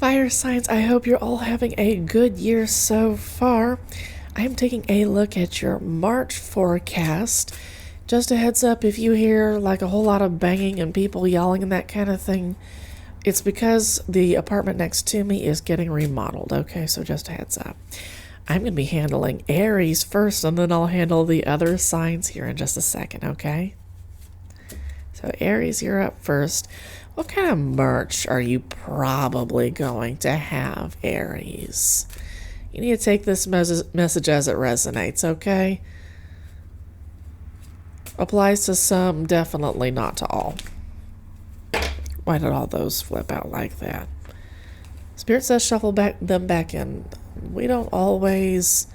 Fire signs, I hope you're all having a good year so far. I'm taking a look at your March forecast. Just a heads up, if you hear like a whole lot of banging and people yelling and that kind of thing, it's because the apartment next to me is getting remodeled. Okay, so just a heads up. I'm going to be handling Aries first, and then I'll handle the other signs here in just a second, okay? So Aries, you're up first. What kind of March are you probably going to have, Aries? You need to take this message as it resonates, okay? Applies to some, definitely not to all. Why did all those flip out like that? Spirit says shuffle them back in. We don't always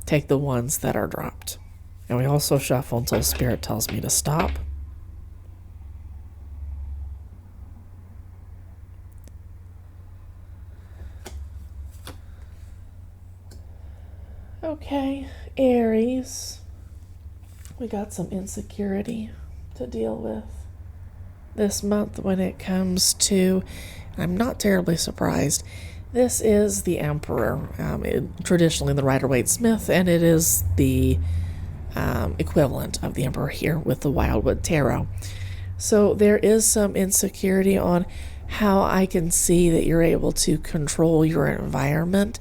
take the ones that are dropped. And we also shuffle until Spirit tells me to stop. Okay, Aries. We got some insecurity to deal with this month when it comes to, I'm not terribly surprised, this is the Emperor, traditionally the Rider-Waite-Smith, and it is the equivalent of the Emperor here with the Wildwood Tarot. So there is some insecurity on how I can see that you're able to control your environment.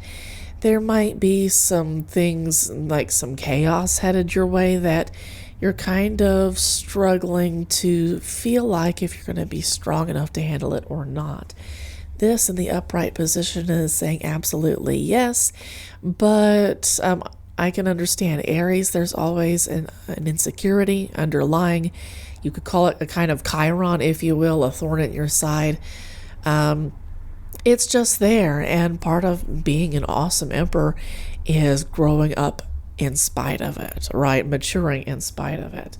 There might be some things like some chaos headed your way that you're kind of struggling to feel like if you're going to be strong enough to handle it or not. This in the upright position is saying absolutely yes, but I can understand Aries, there's always an insecurity underlying. You could call it a kind of Chiron, if you will, a thorn at your side. It's just there, and part of being an awesome emperor is growing up in spite of it, right? Maturing in spite of it.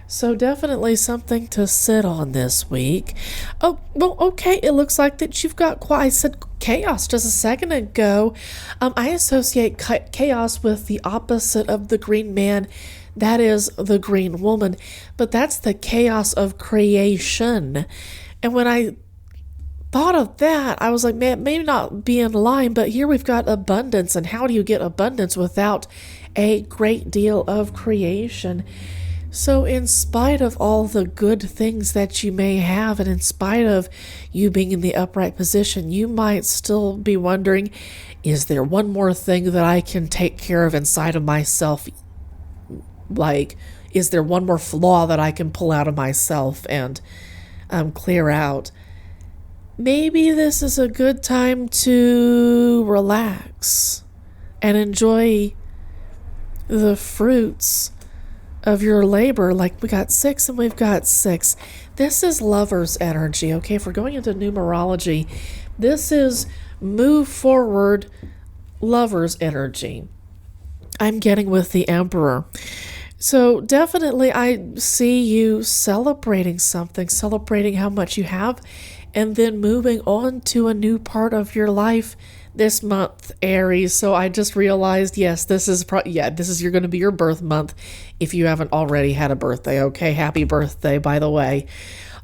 So definitely something to sit on this week. Oh, well, okay, it looks like that you've got I said chaos just a second ago. I associate chaos with the opposite of the green man. That is the green woman, but that's the chaos of creation. And when I thought of that, I was like, man, it may not be in line, but here we've got abundance. And how do you get abundance without a great deal of creation? So in spite of all the good things that you may have, and in spite of you being in the upright position, you might still be wondering, is there one more thing that I can take care of inside of myself? Like, is there one more flaw that I can pull out of myself and clear out? Maybe this is a good time to relax and enjoy the fruits of your labor. Like, we got 6 and we've got 6. This is lover's energy, okay? If we're going into numerology, this is move forward lover's energy. I'm getting with the Emperor. So definitely I see you celebrating something, celebrating how much you have, and then moving on to a new part of your life this month, Aries. So I just realized, yes, this is you're going to be your birth month if you haven't already had a birthday. Okay, happy birthday, by the way.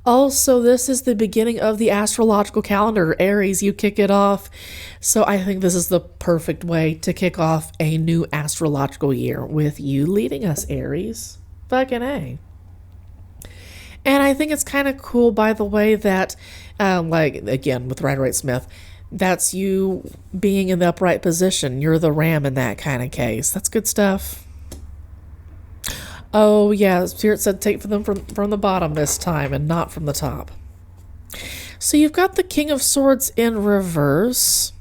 Also, this is the beginning of the astrological calendar. Aries, you kick it off. So I think this is the perfect way to kick off a new astrological year with you leading us, Aries. Fucking A. And I think it's kind of cool, by the way, that, like, again, with Rider-Waite-Smith, that's you being in the upright position. You're the ram in that kind of case. That's good stuff. Oh, yeah, Spirit said take for them from the bottom this time and not from the top. So you've got the King of Swords in reverse.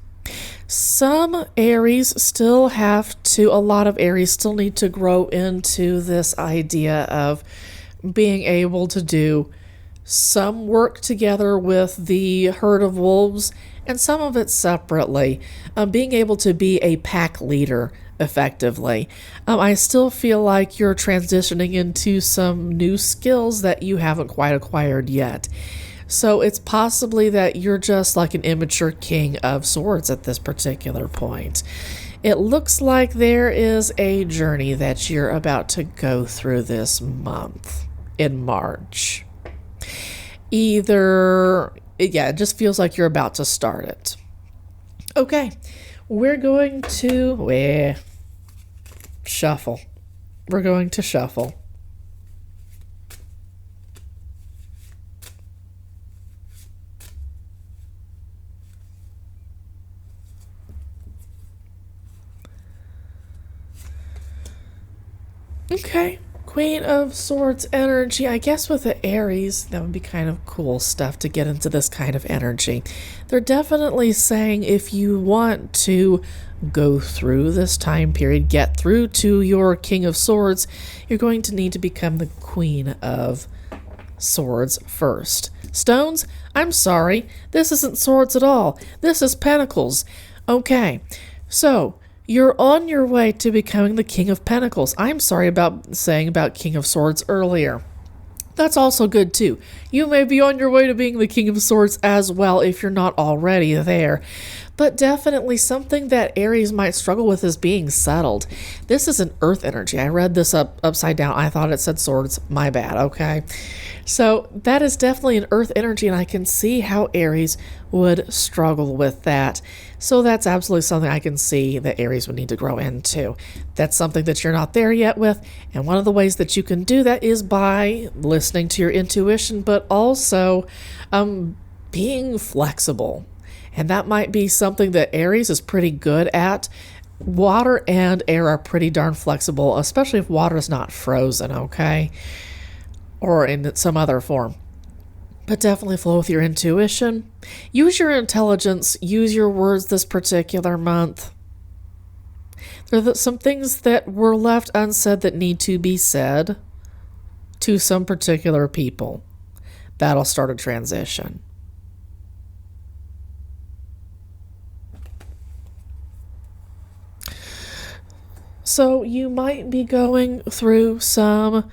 Some Aries still a lot of Aries still need to grow into this idea of being able to do some work together with the herd of wolves and some of it separately, being able to be a pack leader effectively. I still feel like you're transitioning into some new skills that you haven't quite acquired yet. So it's possibly that you're just like an immature King of Swords at this particular point. It looks like there is a journey that you're about to go through this month in March. It just feels like you're about to start it. Okay, we're going to shuffle. We're going to shuffle. Okay, Queen of Swords energy. I guess with the Aries, that would be kind of cool stuff to get into this kind of energy. They're definitely saying if you want to go through this time period, get through to your King of Swords, you're going to need to become the Queen of Swords first. Stones, I'm sorry, this isn't swords at all. This is pentacles. Okay, so you're on your way to becoming the King of Pentacles. I'm sorry about saying about King of Swords earlier. That's also good too. You may be on your way to being the King of Swords as well if you're not already there. But definitely something that Aries might struggle with is being settled. This is an earth energy. I read this upside down. I thought it said swords. My bad, okay? So that is definitely an earth energy, and I can see how Aries would struggle with that. So that's absolutely something I can see that Aries would need to grow into. That's something that you're not there yet with, and one of the ways that you can do that is by listening to your intuition, but also being flexible. And that might be something that Aries is pretty good at. Water and air are pretty darn flexible, especially if water is not frozen, okay? Or in some other form. But definitely flow with your intuition. Use your intelligence. Use your words this particular month. There are some things that were left unsaid that need to be said to some particular people. That'll start a transition. So you might be going through some,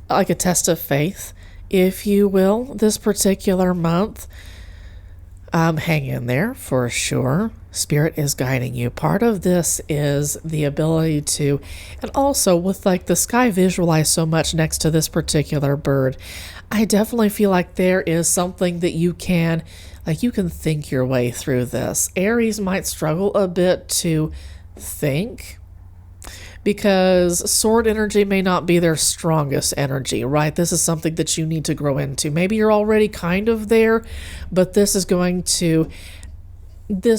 like a test of faith, if you will, this particular month. Hang in there for sure. Spirit is guiding you. Part of this is the ability to, and also with like the sky visualized so much next to this particular bird, I definitely feel like there is something that you can think your way through this. Aries might struggle a bit to think, because sword energy may not be their strongest energy, right? This is something that you need to grow into. Maybe you're already kind of there, but this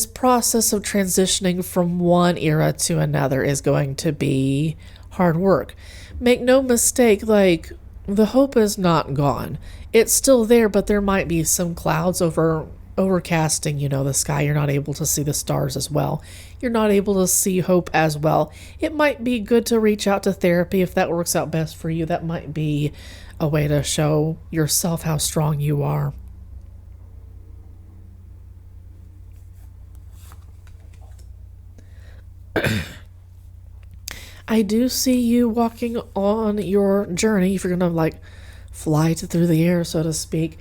process of transitioning from one era to another is going to be hard work. Make no mistake, like, the hope is not gone. It's still there, but there might be some clouds overcasting, the sky. You're not able to see the stars as well. You're not able to see hope as well. It might be good to reach out to therapy if that works out best for you. That might be a way to show yourself how strong you are. I do see you walking on your journey. If you're going to fly through the air, so to speak,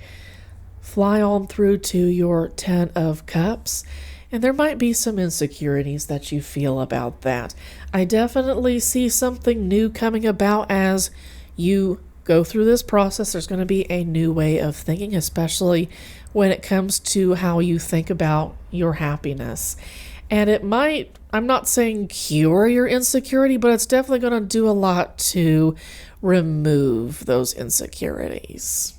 fly on through to your 10 of Cups. And there might be some insecurities that you feel about that. I definitely see something new coming about as you go through this process. There's going to be a new way of thinking, especially when it comes to how you think about your happiness. And it might, I'm not saying cure your insecurity, but it's definitely going to do a lot to remove those insecurities.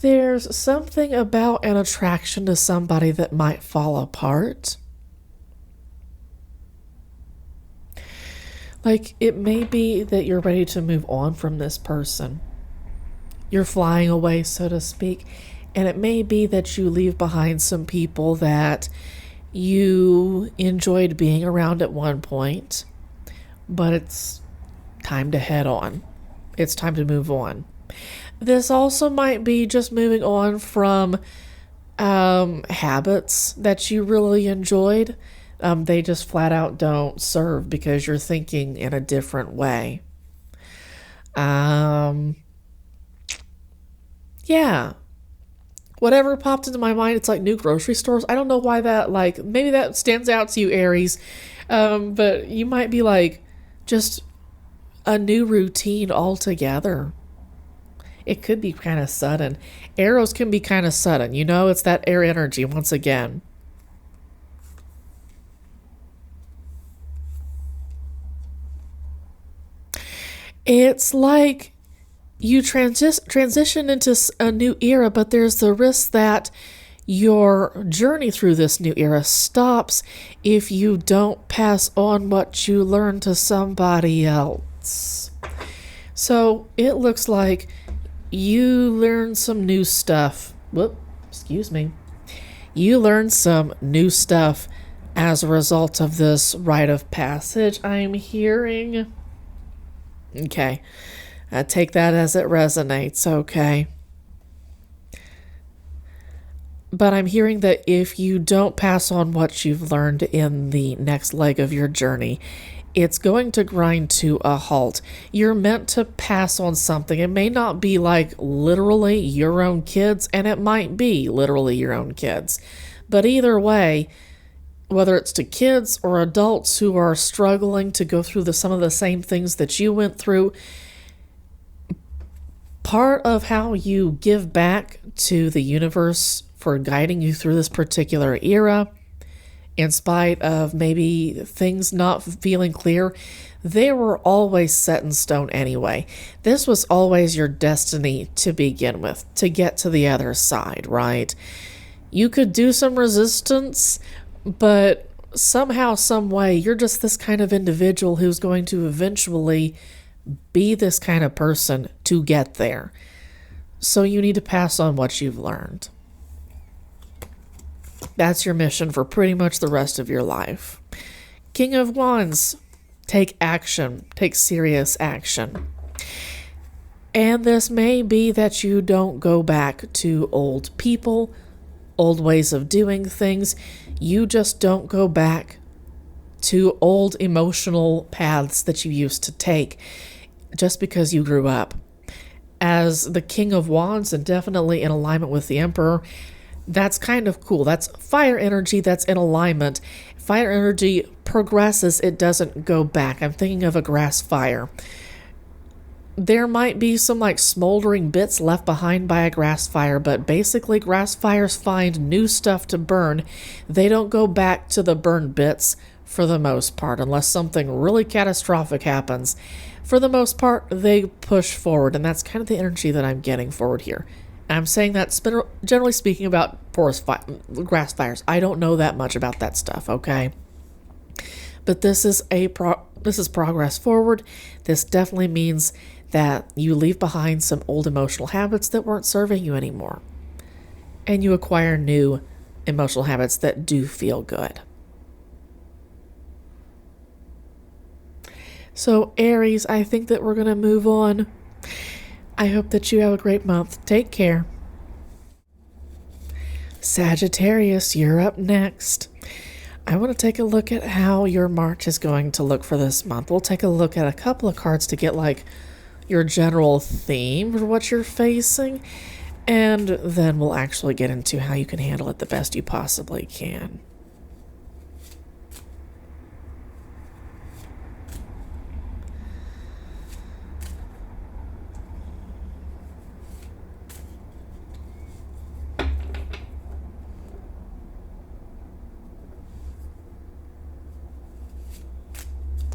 There's something about an attraction to somebody that might fall apart. Like, it may be that you're ready to move on from this person. You're flying away, so to speak. And it may be that you leave behind some people that you enjoyed being around at one point, but it's time to head on. It's time to move on. This also might be just moving on from habits that you really enjoyed. They just flat out don't serve because you're thinking in a different way. Yeah. Whatever popped into my mind, it's like new grocery stores. I don't know why that, like, maybe that stands out to you, Aries. But you might be like, just a new routine altogether. It could be kind of sudden. Arrows can be kind of sudden. You know, it's that air energy once again. It's like you transition into a new era, but there's the risk that your journey through this new era stops if you don't pass on what you learn to somebody else. So it looks like you learn some new stuff. Excuse me. You learn some new stuff as a result of this rite of passage I'm hearing. Okay. Take that as it resonates, okay? But I'm hearing that if you don't pass on what you've learned in the next leg of your journey, it's going to grind to a halt. You're meant to pass on something. It may not be like literally your own kids, and it might be literally your own kids. But either way, whether it's to kids or adults who are struggling to go through some of the same things that you went through, part of how you give back to the universe for guiding you through this particular era, in spite of maybe things not feeling clear, they were always set in stone anyway. This was always your destiny to begin with, to get to the other side, right? You could do some resistance, but somehow, some way, you're just this kind of individual who's going to eventually be this kind of person to get there. So you need to pass on what you've learned. That's your mission for pretty much the rest of your life. King of Wands, take action. Take serious action. And this may be that you don't go back to old people, old ways of doing things. You just don't go back to old emotional paths that you used to take just because you grew up. As the King of Wands, and definitely in alignment with the Emperor, that's kind of cool. That's fire energy that's in alignment. Fire energy progresses, it doesn't go back. I'm thinking of a grass fire. There might be some like smoldering bits left behind by a grass fire, but basically grass fires find new stuff to burn. They don't go back to the burned bits for the most part, unless something really catastrophic happens. For the most part, they push forward, and that's kind of the energy that I'm getting forward here. I'm saying that generally speaking about grass fires. I don't know that much about that stuff, okay? But this is progress forward. This definitely means that you leave behind some old emotional habits that weren't serving you anymore. And you acquire new emotional habits that do feel good. So Aries, I think that we're going to move on. I hope that you have a great month. Take care. Sagittarius, you're up next. I want to take a look at how your March is going to look for this month. We'll take a look at a couple of cards to get like your general theme for what you're facing, and then we'll actually get into how you can handle it the best you possibly can.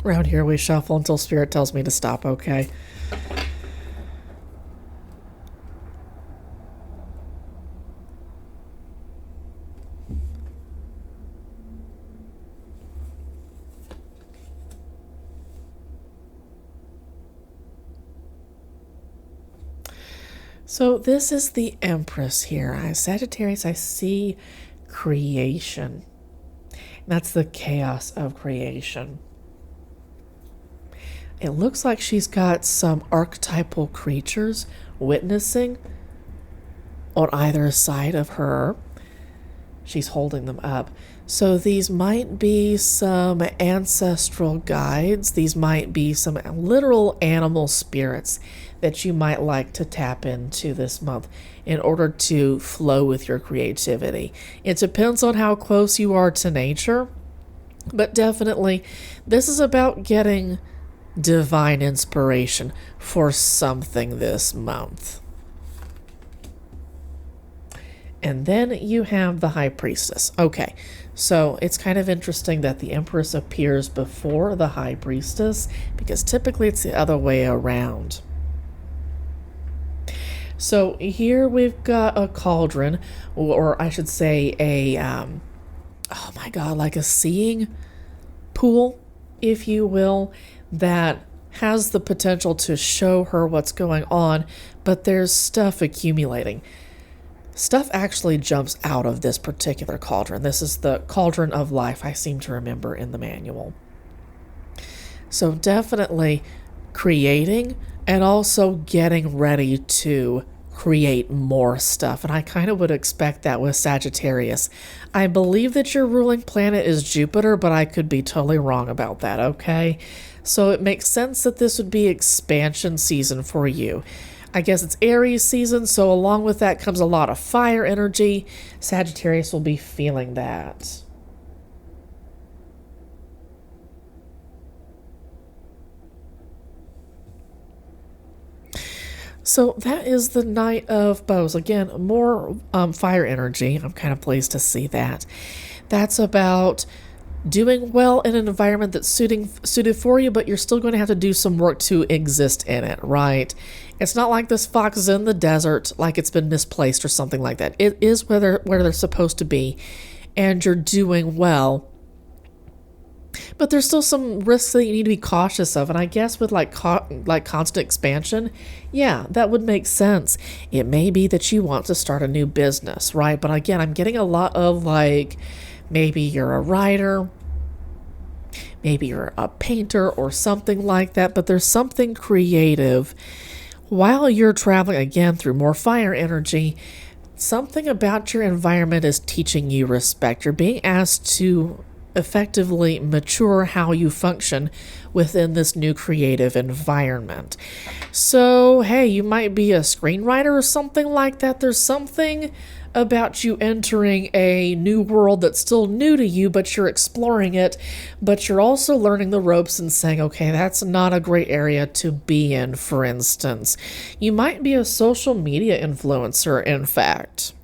Around here we shuffle until Spirit tells me to stop, okay? So this is the Empress here. Sagittarius, I see creation. That's the chaos of creation. It looks like she's got some archetypal creatures witnessing on either side of her. She's holding them up. So these might be some ancestral guides. These might be some literal animal spirits that you might like to tap into this month in order to flow with your creativity. It depends on how close you are to nature, but definitely this is about getting divine inspiration for something this month. And then you have the High Priestess. Okay, so it's kind of interesting that the Empress appears before the High Priestess, because typically it's the other way around. So here we've got a cauldron, or I should say a, oh my God, like a seeing pool, if you will, that has the potential to show her what's going on, but there's stuff accumulating. Stuff actually jumps out of this particular cauldron. This is the cauldron of life, I seem to remember in the manual. So definitely creating and also getting ready to create more stuff. And I kind of would expect that with Sagittarius. I believe that your ruling planet is Jupiter, but I could be totally wrong about that, okay? So it makes sense that this would be expansion season for you. I guess it's Aries season, so along with that comes a lot of fire energy. Sagittarius will be feeling that. So that is the Knight of Bows. Again, more fire energy. I'm kind of pleased to see that. That's about doing well in an environment that's suited for you, but you're still going to have to do some work to exist in it, right? It's not like this fox is in the desert, like it's been misplaced or something like that. It is where they're supposed to be, and you're doing well. But there's still some risks that you need to be cautious of, and I guess with like constant expansion, yeah, that would make sense. It may be that you want to start a new business, right? But again, I'm getting a lot of like, maybe you're a writer, maybe you're a painter or something like that, but there's something creative while you're traveling, again, through more fire energy. Something about your environment is teaching you respect. You're being asked to effectively mature how you function within this new creative environment. So, hey, you might be a screenwriter or something like that. There's something about you entering a new world that's still new to you, but you're exploring it, but you're also learning the ropes and saying, okay, that's not a great area to be in, for instance. You might be a social media influencer, in fact.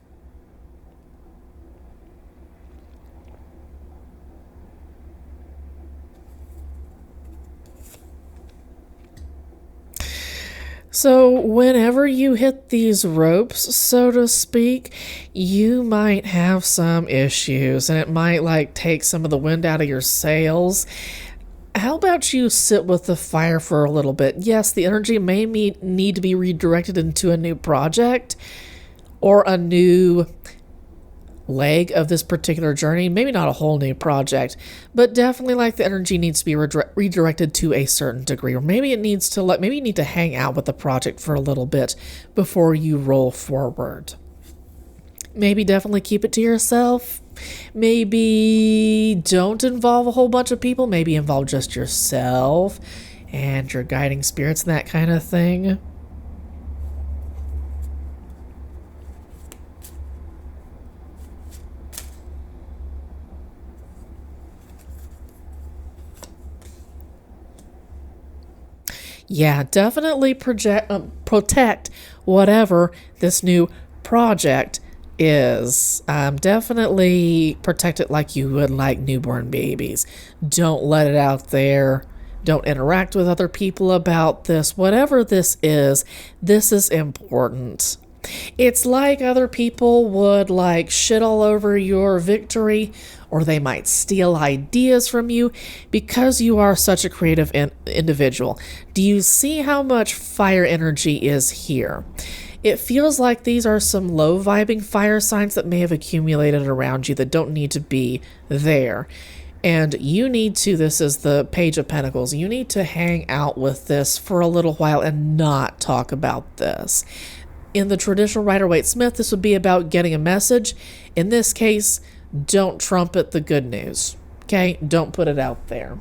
So whenever you hit these ropes, so to speak, you might have some issues, and it might like take some of the wind out of your sails. How about you sit with the fire for a little bit? Yes, the energy may need to be redirected into a new project or a new leg of this particular journey. Maybe not a whole new project, but definitely like the energy needs to be redirected to a certain degree, or maybe it needs to maybe you need to hang out with the project for a little bit before you roll forward. Maybe definitely keep it to yourself. Maybe don't involve a whole bunch of people. Maybe involve just yourself and your guiding spirits and that kind of thing. Yeah, definitely protect whatever this new project is. Definitely protect it like you would like newborn babies. Don't let it out there. Don't interact with other people about this. Whatever this is important. It's like other people would like shit all over your victory, or they might steal ideas from you because you are such a creative individual. Do you see how much fire energy is here? It feels like these are some low vibing fire signs that may have accumulated around you that don't need to be there. And you need to, this is the Page of Pentacles, you need to hang out with this for a little while and not talk about this. In the traditional Rider-Waite-Smith, this would be about getting a message. In this case, don't trumpet the good news. Okay? Don't put it out there.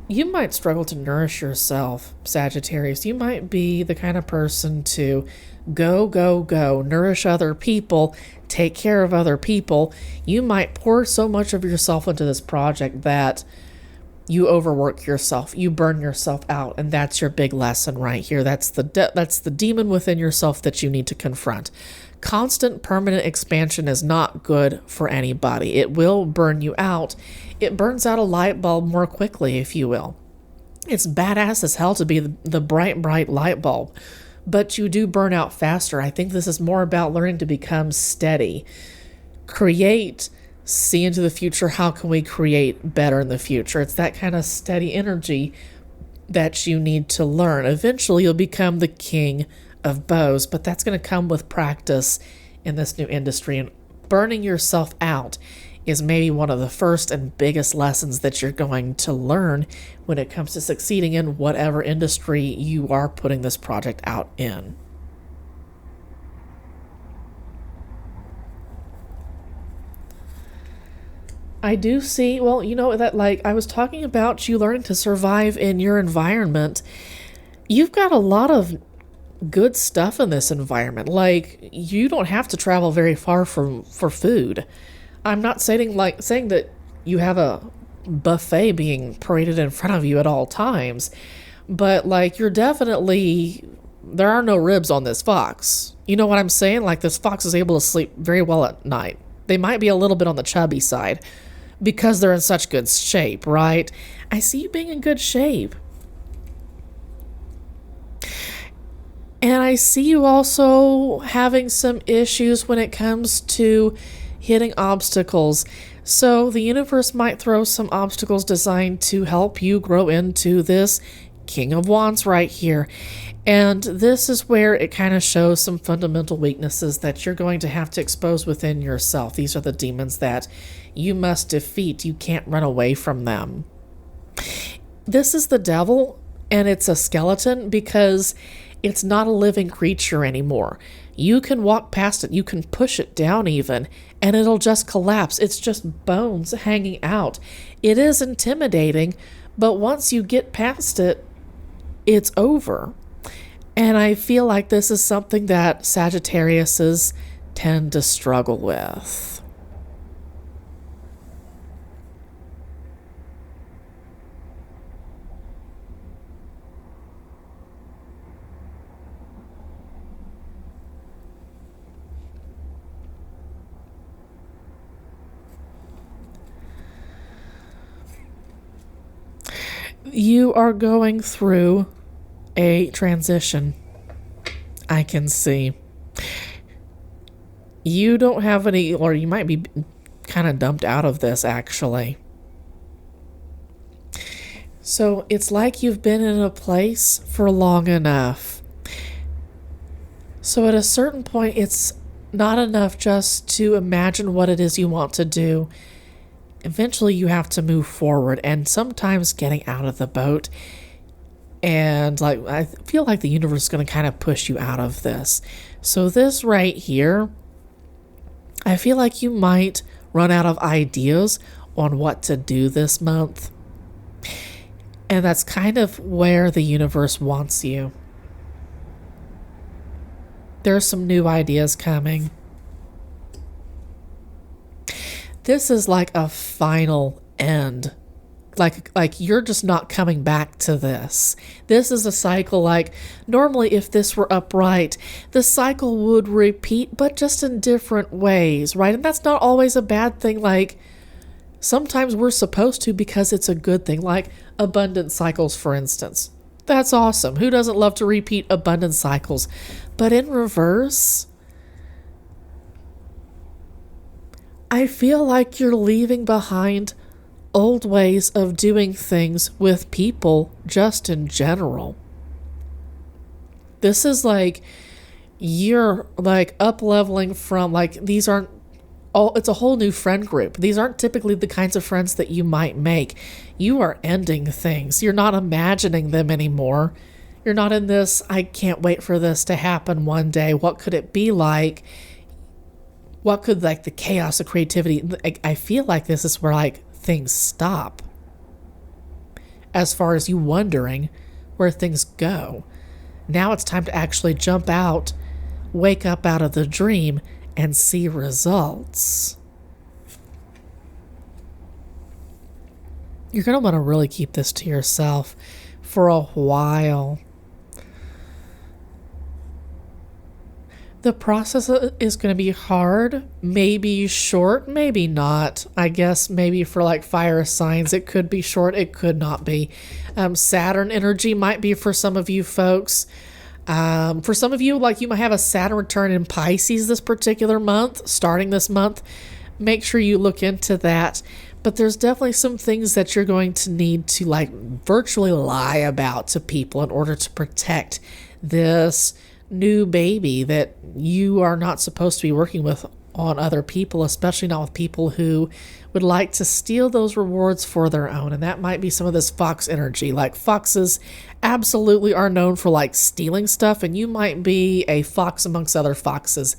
You might struggle to nourish yourself, Sagittarius. You might be the kind of person to go, go, go, nourish other people, take care of other people. You might pour so much of yourself into this project that you overwork yourself, you burn yourself out, and that's your big lesson right here. That's the demon within yourself that you need to confront. Constant permanent expansion is not good for anybody. It will burn you out. It burns out a light bulb more quickly, if you will. It's badass as hell to be the bright light bulb, but you do burn out faster. I think this is more about learning to become steady. Create, see into the future. How can we create better in the future? It's that kind of steady energy that you need to learn. Eventually, you'll become the king of bows, but that's going to come with practice in this new industry. And burning yourself out is maybe one of the first and biggest lessons that you're going to learn when it comes to succeeding in whatever industry you are putting this project out in. I do see, well, you know, that like I was talking about you learning to survive in your environment. You've got a lot of good stuff in this environment. Like, you don't have to travel very far for food. I'm not saying that you have a buffet being paraded in front of you at all times, but like you're definitely, there are no ribs on this fox. You know what I'm saying? Like, this fox is able to sleep very well at night. They might be a little bit on the chubby side because they're in such good shape, right? I see you being in good shape. And I see you also having some issues when it comes to hitting obstacles. So the universe might throw some obstacles designed to help you grow into this King of Wands right here. And this is where it kind of shows some fundamental weaknesses that you're going to have to expose within yourself. These are the demons that you must defeat. You can't run away from them. This is the devil, and it's a skeleton because it's not a living creature anymore. You can walk past it, you can push it down even, and it'll just collapse. It's just bones hanging out. It is intimidating, but once you get past it, it's over. And I feel like this is something that Sagittariuses tend to struggle with. You are going through a transition. I can see. You don't have any, or you might be kind of dumped out of this actually. So it's like you've been in a place for long enough. So at a certain point, it's not enough just to imagine what it is you want to do. Eventually you have to move forward, and sometimes getting out of the boat, and like I feel like the universe is going to kind of push you out of this. So this right here, I feel like you might run out of ideas on what to do this month, and that's kind of where the universe wants you. There's some new ideas coming. This is like a final end. Like you're just not coming back to this. This is a cycle. Like normally if this were upright, the cycle would repeat, but just in different ways, right? And that's not always a bad thing. Like sometimes we're supposed to because it's a good thing, like abundant cycles, for instance. That's awesome. Who doesn't love to repeat abundant cycles? But in reverse, I feel like you're leaving behind old ways of doing things with people just in general. This is like you're like up leveling from like these aren't it's a whole new friend group. These aren't typically the kinds of friends that you might make. You are ending things. You're not imagining them anymore. You're not in this, I can't wait for this to happen one day. What could it be like? What could, like, the chaos of creativity, I feel like this is where, like, things stop. As far as you wondering where things go. Now it's time to actually jump out, wake up out of the dream, and see results. You're going to want to really keep this to yourself for a while. The process is going to be hard, maybe short, maybe not. I guess maybe for like fire signs, it could be short, it could not be. Saturn energy might be for some of you folks. For some of you, like, you might have a Saturn return in Pisces this particular month, starting this month. Make sure you look into that. But there's definitely some things that you're going to need to, like, virtually lie about to people in order to protect this new baby that you are not supposed to be working with on other people, especially not with people who would like to steal those rewards for their own. And that might be some of this fox energy. Like, foxes absolutely are known for, like, stealing stuff, and you might be a fox amongst other foxes,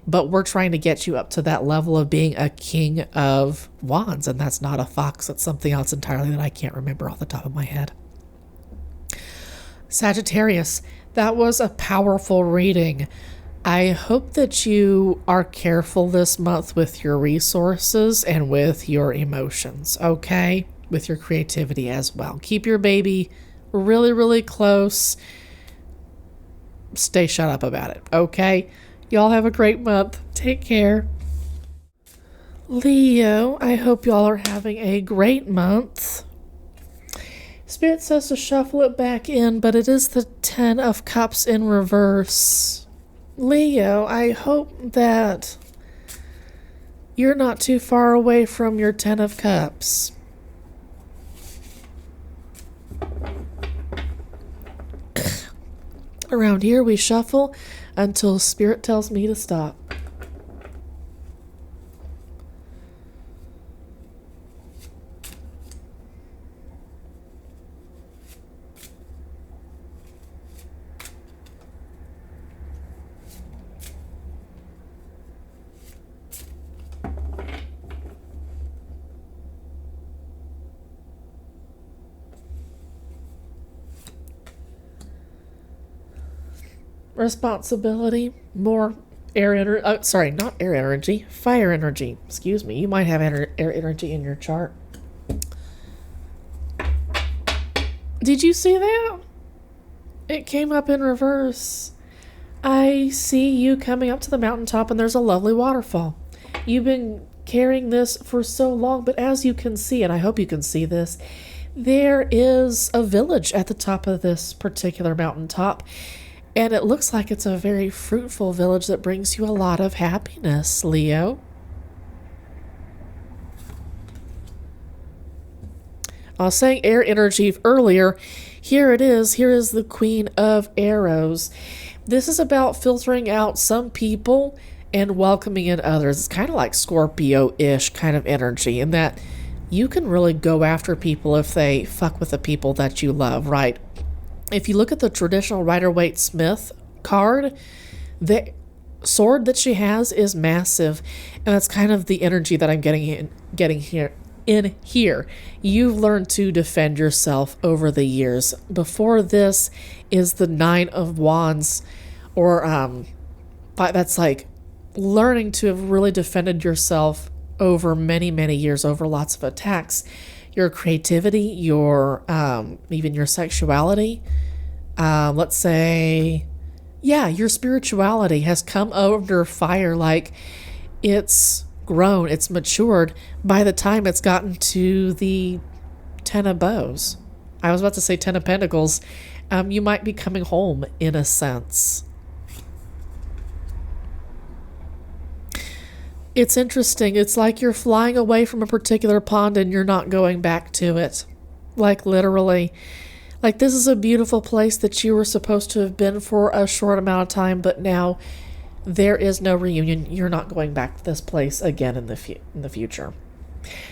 but we're trying to get you up to that level of being a king of wands, and that's not a fox. That's something else entirely that I can't remember off the top of my head. Sagittarius, that was a powerful reading. I hope that you are careful this month with your resources and with your emotions, okay? With your creativity as well. Keep your baby really, really close. Stay shut up about it, okay? Y'all have a great month. Take care. Leo, I hope y'all are having a great month. Spirit says to shuffle it back in, but it is the 10 of Cups in reverse. Leo, I hope that you're not too far away from your 10 of Cups. Around here we shuffle until Spirit tells me to stop. Responsibility, more air energy, not air energy, fire energy. Excuse me, you might have air energy in your chart. Did you see that? It came up in reverse. I see you coming up to the mountaintop and there's a lovely waterfall. You've been carrying this for so long, but as you can see, and I hope you can see this, there is a village at the top of this particular mountaintop. And it looks like it's a very fruitful village that brings you a lot of happiness, Leo. I was saying air energy earlier. Here it is. Here is the Queen of Arrows. This is about filtering out some people and welcoming in others. It's kind of like Scorpio-ish kind of energy in that you can really go after people if they fuck with the people that you love, right? If you look at the traditional Rider-Waite-Smith card, the sword that she has is massive, and that's kind of the energy that I'm getting here. You've learned to defend yourself over the years. Before this is the 9 of Wands, or that's like learning to have really defended yourself over many, many years, over lots of attacks. Your creativity, your even your sexuality, let's say, yeah, your spirituality has come under fire. Like, it's grown, it's matured by the time it's gotten to the 10 of Bows. I was about to say 10 of Pentacles. You might be coming home in a sense. It's interesting. It's like you're flying away from a particular pond and you're not going back to it. Like, literally. Like, this is a beautiful place that you were supposed to have been for a short amount of time, but now there is no reunion. You're not going back to this place again in the future.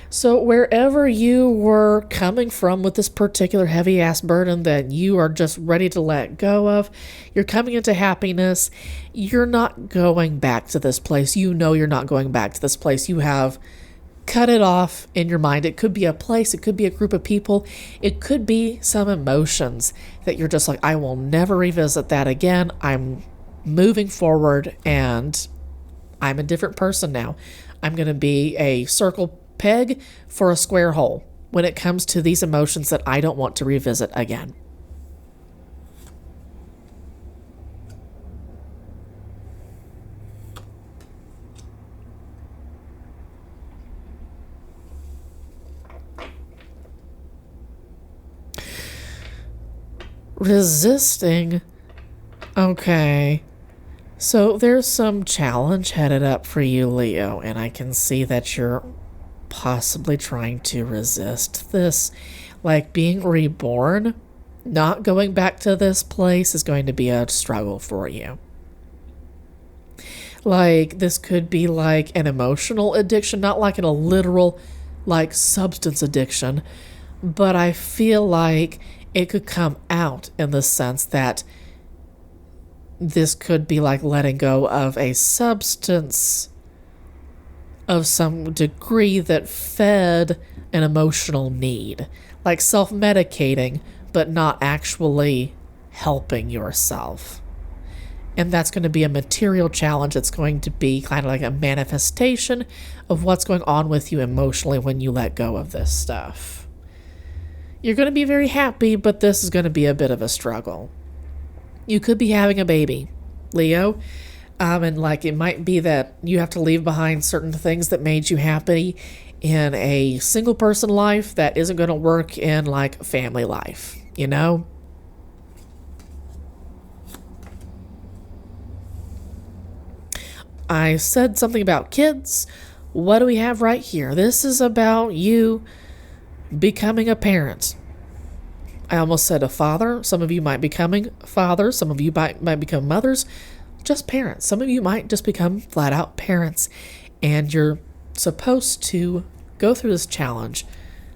So wherever you were coming from with this particular heavy ass burden that you are just ready to let go of, you're coming into happiness. You're not going back to this place. You know you're not going back to this place. You have cut it off in your mind. It could be a place. It could be a group of people. It could be some emotions that you're just like, I will never revisit that again. I'm moving forward and I'm a different person now. I'm going to be a circle peg for a square hole when it comes to these emotions that I don't want to revisit again. Resisting. Okay. So there's some challenge headed up for you, Leo, and I can see that you're possibly trying to resist this. Like being reborn, not going back to this place is going to be a struggle for you. Like this could be like an emotional addiction, not like in a literal like substance addiction, but I feel like it could come out in the sense that this could be like letting go of a substance of some degree that fed an emotional need, like self-medicating, but not actually helping yourself. And that's going to be a material challenge. It's going to be kind of like a manifestation of what's going on with you emotionally when you let go of this stuff. You're going to be very happy, but this is going to be a bit of a struggle. You could be having a baby, Leo. And like it might be that you have to leave behind certain things that made you happy in a single person life that isn't going to work in like family life, you know? I said something about kids. What do we have right here? This is about you becoming a parent. I almost said a father. Some of you might be becoming fathers. Some of you might become mothers. Just parents. Some of you might just become flat out parents, and you're supposed to go through this challenge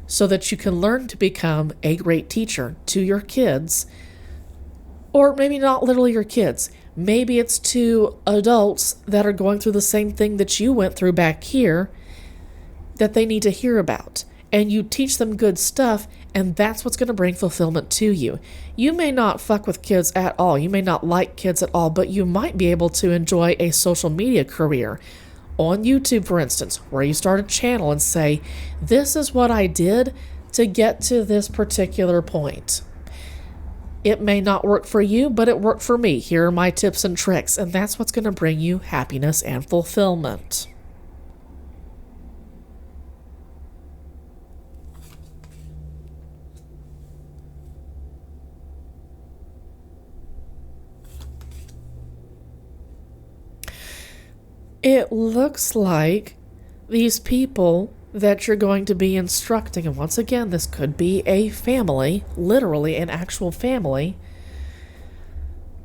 so that you can learn to become a great teacher to your kids, or maybe not literally your kids. Maybe it's to adults that are going through the same thing that you went through back here that they need to hear about. And you teach them good stuff, and that's what's going to bring fulfillment to you. You may not fuck with kids at all. You may not like kids at all, but you might be able to enjoy a social media career on YouTube, for instance, where you start a channel and say, this is what I did to get to this particular point. It may not work for you, but it worked for me. Here are my tips and tricks, and that's what's going to bring you happiness and fulfillment. It looks like these people that you're going to be instructing, and once again, this could be a family, literally an actual family.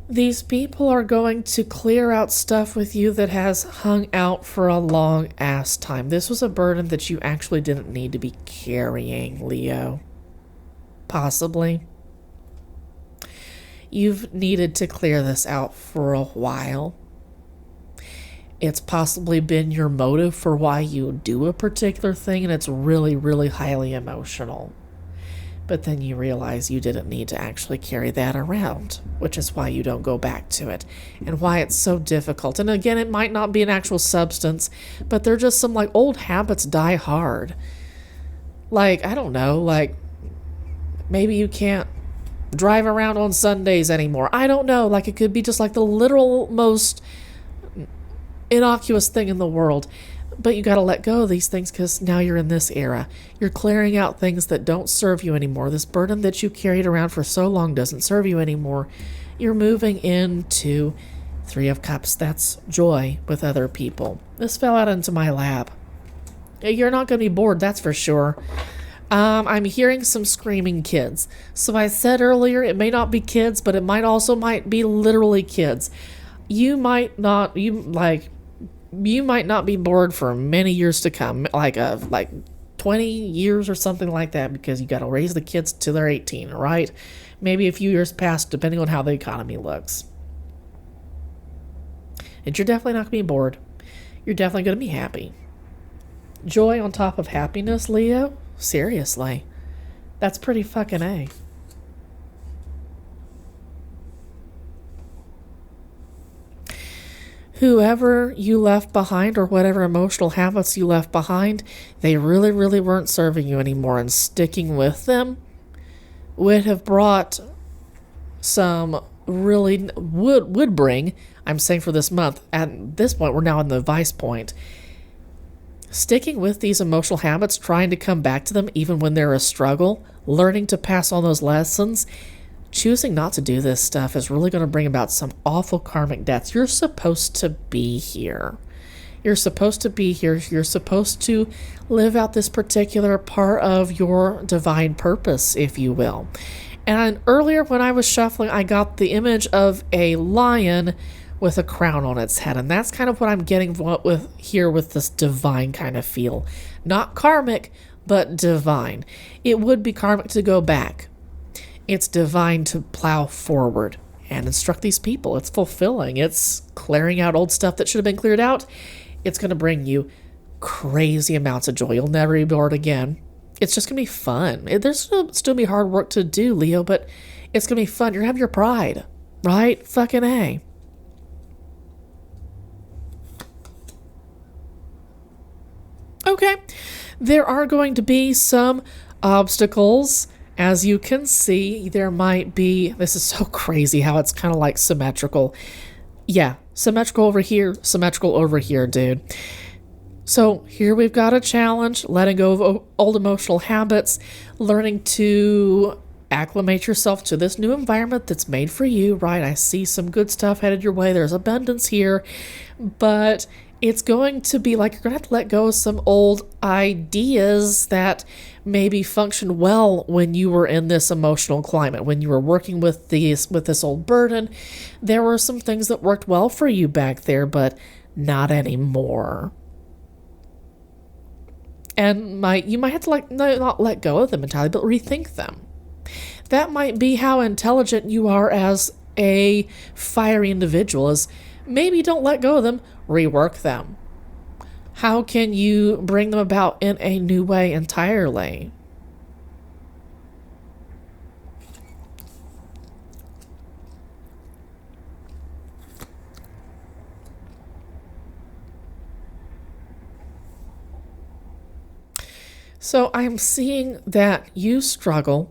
These people are going to clear out stuff with you that has hung out for a long ass time. This was a burden that you actually didn't need to be carrying, Leo. Possibly. You've needed to clear this out for a while. It's possibly been your motive for why you do a particular thing, and it's really, really highly emotional. But then you realize you didn't need to actually carry that around, which is why you don't go back to it, and why it's so difficult. And again, it might not be an actual substance, but they're just some like old habits die hard. Like, I don't know, like maybe you can't drive around on Sundays anymore. I don't know, like it could be just like the literal most innocuous thing in the world, but you got to let go of these things because now you're in this era. You're clearing out things that don't serve you anymore. This burden that you carried around for so long doesn't serve you anymore. You're moving into Three of Cups. That's joy with other people. This fell out into my lap. You're not going to be bored, that's for sure. I'm hearing some screaming kids. So I said earlier, it may not be kids, but it might be literally kids. you might not be bored for many years to come, like 20 years or something like that, because you got to raise the kids till they're 18, right? Maybe a few years past, depending on how the economy looks. And you're definitely not going to be bored. You're definitely going to be happy. Joy on top of happiness, Leo? Seriously. That's pretty fucking A. Whoever you left behind, or whatever emotional habits you left behind, they really, really weren't serving you anymore, and sticking with them would have brought some really, would bring, I'm saying for this month, at this point, we're now in the vice point. Sticking with these emotional habits, trying to come back to them even when they're a struggle, learning to pass on those lessons, choosing not to do this stuff is really going to bring about some awful karmic debts. You're supposed to be here. You're supposed to be here. You're supposed to live out this particular part of your divine purpose, if you will. And earlier when I was shuffling, I got the image of a lion with a crown on its head. And that's kind of what I'm getting with here with this divine kind of feel. Not karmic, but divine. It would be karmic to go back. It's divine to plow forward and instruct these people. It's fulfilling. It's clearing out old stuff that should have been cleared out. It's going to bring you crazy amounts of joy. You'll never be bored again. It's just going to be fun. There's still be hard work to do, Leo, but it's going to be fun. You're going to have your pride, right? Fucking A. Okay. There are going to be some obstacles. As you can see, there might be, this is so crazy how it's kind of like symmetrical. Yeah, symmetrical over here, symmetrical over here, dude. So here we've got a challenge, letting go of old emotional habits, learning to acclimate yourself to this new environment that's made for you, right? I see some good stuff headed your way. There's abundance here, but it's going to be like you're going to have to let go of some old ideas that maybe functioned well when you were in this emotional climate, when you were working with this old burden. There were some things that worked well for you back there, but not anymore. And you might have to not let go of them entirely, but rethink them. That might be how intelligent you are as a fiery individual, is maybe don't let go of them, rework them. How can you bring them about in a new way entirely? So I'm seeing that you struggle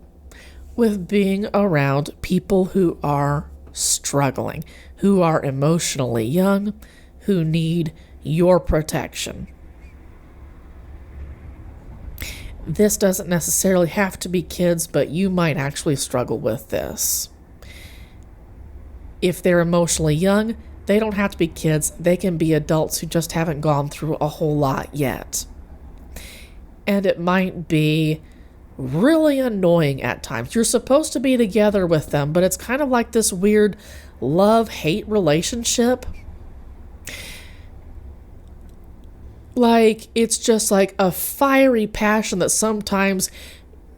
with being around people who are struggling, who are emotionally young, who need your protection. This doesn't necessarily have to be kids, but you might actually struggle with this. If they're emotionally young, they don't have to be kids. They can be adults who just haven't gone through a whole lot yet. And it might be really annoying at times. You're supposed to be together with them, but it's kind of like this weird love-hate relationship. Like, it's just like a fiery passion that sometimes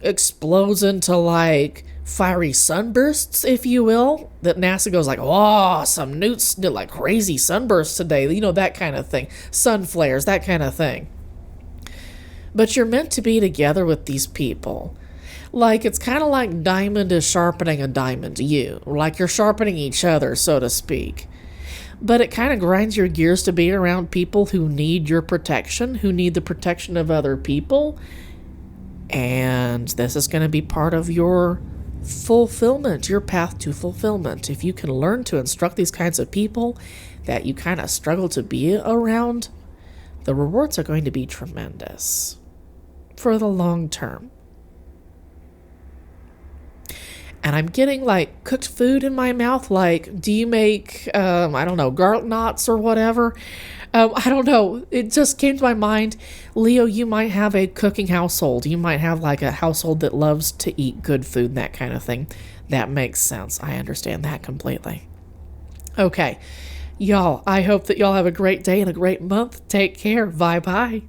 explodes into like fiery sunbursts, if you will, that NASA goes like, oh, some newts did like crazy sunbursts today, you know, that kind of thing, sun flares, that kind of thing. But you're meant to be together with these people. Like, it's kind of like diamond is sharpening a diamond to you, like you're sharpening each other, so to speak. But it kind of grinds your gears to be around people who need your protection, who need the protection of other people. And this is going to be part of your fulfillment, your path to fulfillment. If you can learn to instruct these kinds of people that you kind of struggle to be around, the rewards are going to be tremendous for the long term. And I'm getting like cooked food in my mouth. Like, do you make, I don't know, garlic knots or whatever? I don't know. It just came to my mind. Leo, you might have a cooking household. You might have like a household that loves to eat good food and that kind of thing. That makes sense. I understand that completely. Okay. Y'all, I hope that y'all have a great day and a great month. Take care. Bye bye.